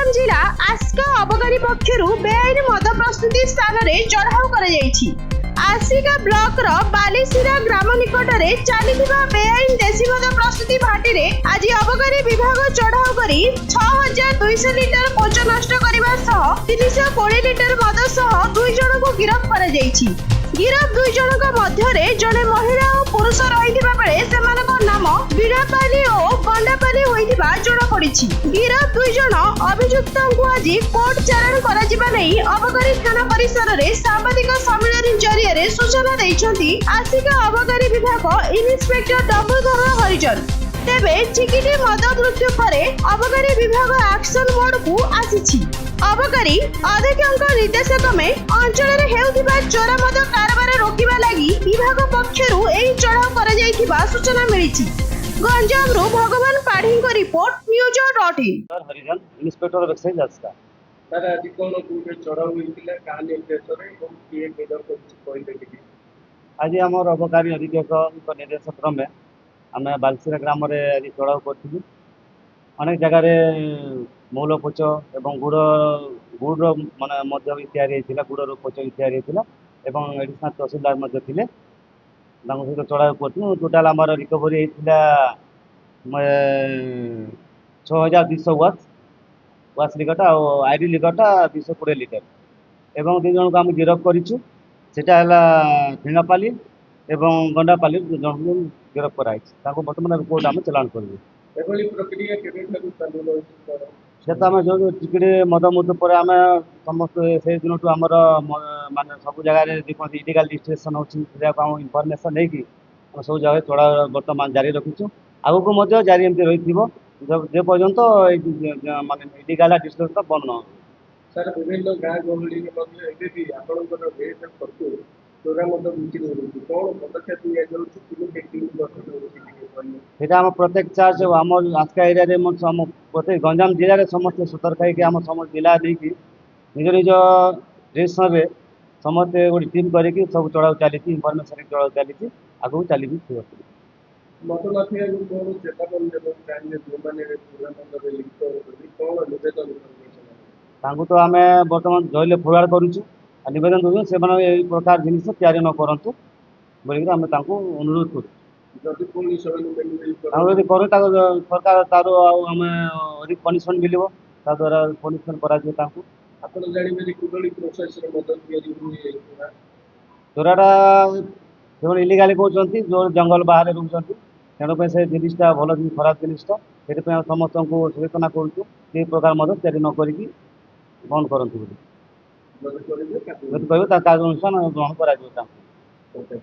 ଗଞ୍ଜାମ ଜିଲ୍ଲା ଆସ୍କା ଅବକାରୀ ପକ୍ଷରୁ ବେଆଇନ ମଦ ପ୍ରସ୍ତୁତି ସ୍ଥାନରେ ଚଢ଼ାଉ କରାଯାଇଛି। ଆସିକା ବ୍ଲକର ବାଲିସିରା ଗ୍ରାମ ନିକଟରେ ଚାଲିଥିବା ବେଆଇନ ଦେଶୀ ମଦ ପ୍ରସ୍ତୁତି ଭାଟିରେ ଆଜି ଅବକାରୀ ବିଭାଗ ଚଢ଼ାଉ କରି 6200 ଲିଟର କୋଚ ନଷ୍ଟ କରିବା ସହ 320 ଲିଟର ମଦ ସହ 2 ଜଣଙ୍କୁ ଗିରଫ କରାଯାଇଛି। गिरफ 2 जनक मध्यरे जड़े महिला और पुरुष रहिथिबा बेले सेमानक नाम बीणापाली और गंडापाली होइथिबा जणा पड़िछि। गिरफ 2 जन अभियुक्तଙ୍କୁ आज कोर्ट चालाण करा जिबा नै अबकारी थाना परिसर रे सांबादिक सम्मेलन जरिया सूचना दैछंती आसिका अबकारी विभाग इन्स्पेक्टर डम्बुधर हरिजन। तेबे चिकिटी मद मृत्यु परे अबकारी विभाग एक्शन मोड को आसीछि। अबकारी अधीक्षक निर्देशक में अंचल रे हेउथिबा चोरा मद कारबार रोकिबा लागि विभाग पक्षरु एही चढ़ाव करा जायथिबा सूचना मिलिछि। गंजाम रो भगवान पाढ़ी को report news in. Harijan inspector of excise Aska. Sir आज कोन कोटे चढ़ाव होइतिला काने उद्देश्य रे कोन किए केदर कोछि कहले कि आज हमर अबकारी अधीक्षक निर्देश क्रम में आम बालसिरा ग्राम रे आज चढ़ाव करथिलु। अनेक जगह मौल पोच एवं गुड़ माने मध्य भी तैयारी होइतिला, गुड़ पोच भी तैयारी होइतिला एवं एडिशनल तहसीलदार मध्य थिले। तांको सहित चढ़ाव करथिलु। टोटाल हमर रिकवरी होइतिला 6200 वास लिगटा और आईडी लिगटा 220 लिटर एवं 2 जन को हम गिरफ करिछु। सेटा हला ढेंगापाली एवं गंडापाली जन को गिरफ कराई। ताको वर्तमान कोर्ट हम चलान करबे। एभली प्रक्रिया केबे थाकु चालू रहछि सेटा हम जो टिकड़े मद मुद पर आम समस्त से दिन टू आमर माने सब जगह इलिगाल डिस्ट्रिब्यूशन होछि हम इनफॉरमेशन नहीं कि सब जगह चढ़ा वर्तमान जारी रखिछु। आगु को जारी एमती रही जे पर्यंत माने इलिगाल डिस्ट्रिब्यूशन बंद न। सर विभिन्न गाँ गहली मध्ये एबे भी आपनकर रेट करतु चोरा मद बिक्री होछि कोन पदक्षेप लिया जाउछि किलो टेकिंग गठन होछि सेटा हम प्रत्येक चार्ज आम आस्का एरिया रे हम प्रत्येक गंजाम जिले रे समस्त सतर्क है कि आम समस्त जिला नहीं निज निज ड्रेस हे समस्त गोटे टीम करके सब चढ़ाऊ चली इनफॉरमेशन चढ़ाऊ चली आगू चली मत माफिया को कोन चेतावनी देबो टाइम में जो माने चोरा मद रे लिप्त होछि कोन निवेदन तांको तो आम बर्तमान जइले फरवार्ड करूछु आ निवेदन दउछु से माने ए प्रकार जिनिस तैयारी न करंतु बोलिक आम तांको अनुरोध करू। जदि पुलिस यदि करूँ सरकार तार आम अधिक पनिशमेंट मिल द्वारा पनिशमेंट कर आपण जानिबे कुदली प्रोसेस रे मदद तयारी हुए चोराटा से इलिगाली कहते जो जंगल बाहर रोचे तेणु से जिनिसटा भल खराब जिनिसटा से समस्त को सूचना करुँ प्रकार मदद तैयारी न करी बंद करूँ। जदि करिवे कहते अनुसार ग्रहण कर।